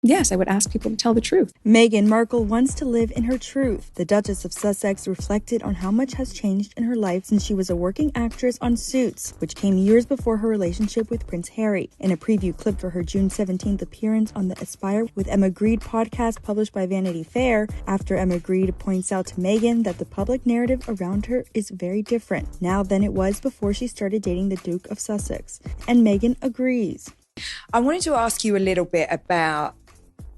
Yes, I would ask people to tell the truth. Meghan Markle wants to live in her truth. The Duchess of Sussex reflected on how much has changed in her life since she was a working actress on Suits, which came years before her relationship with Prince Harry. In a preview clip for her June 17th appearance on the Aspire with Emma Grede podcast published by Vanity Fair, after Emma Grede points out to Meghan that the public narrative around her is very different now than it was before she started dating the Duke of Sussex. And Meghan agrees. I wanted to ask you a little bit about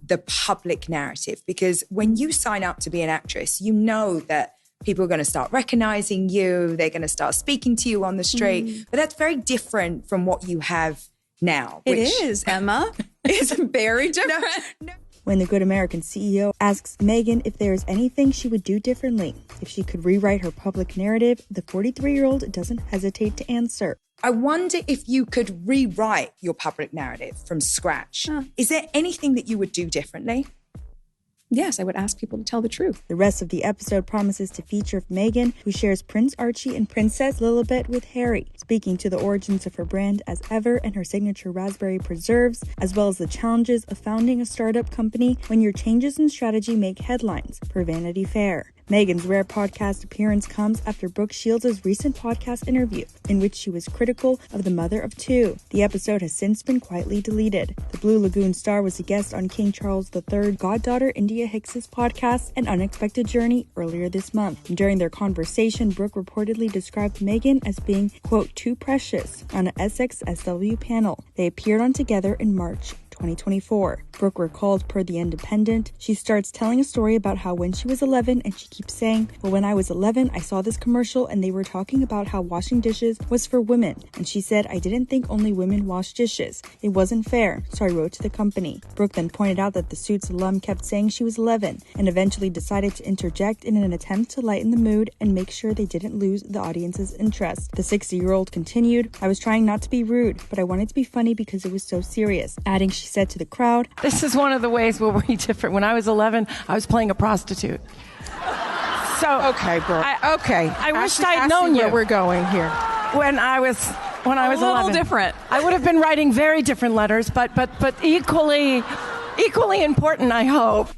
the public narrative, because when you sign up to be an actress, you know that people are going to start recognizing you, they're going to start speaking to you on the street, but that's very different from what you have now. It is, Emma. It's very different. No. When the Good American CEO asks Meghan if there is anything she would do differently, if she could rewrite her public narrative, the 43-year-old doesn't hesitate to answer. I wonder if you could rewrite your public narrative from scratch. Is there anything that you would do differently? Yes, I would ask people to tell the truth. The rest of the episode promises to feature Meghan, who shares Prince Archie and Princess Lilibet with Harry, speaking to the origins of her brand as ever and her signature raspberry preserves, as well as the challenges of founding a startup company when your changes in strategy make headlines, per Vanity Fair. Meghan's rare podcast appearance comes after Brooke Shields' recent podcast interview, in which she was critical of the mother of two. The episode has since been quietly deleted. The Blue Lagoon star was a guest on King Charles III goddaughter India Hicks's podcast, An Unexpected Journey, earlier this month. During their conversation, Brooke reportedly described Meghan as being, quote, too precious on an SXSW panel. They appeared on Together in March 2024. Brooke recalled, per The Independent, she starts telling a story about how when she was 11, and she keeps saying, well, when I was 11, I saw this commercial and they were talking about how washing dishes was for women. And she said, I didn't think only women wash dishes. It wasn't fair, so I wrote to the company. Brooke then pointed out that the Suits alum kept saying she was 11 and eventually decided to interject in an attempt to lighten the mood and make sure they didn't lose the audience's interest. The 60-year-old continued, I was trying not to be rude, but I wanted to be funny because it was so serious. Adding, she said to the crowd, this is one of the ways we'll be different. When I was 11, I was playing a prostitute. So okay, Brooke. I wished I'd known you. Where we're going here. When I was 11. A little different. I would have been writing very different letters, but equally important, I hope.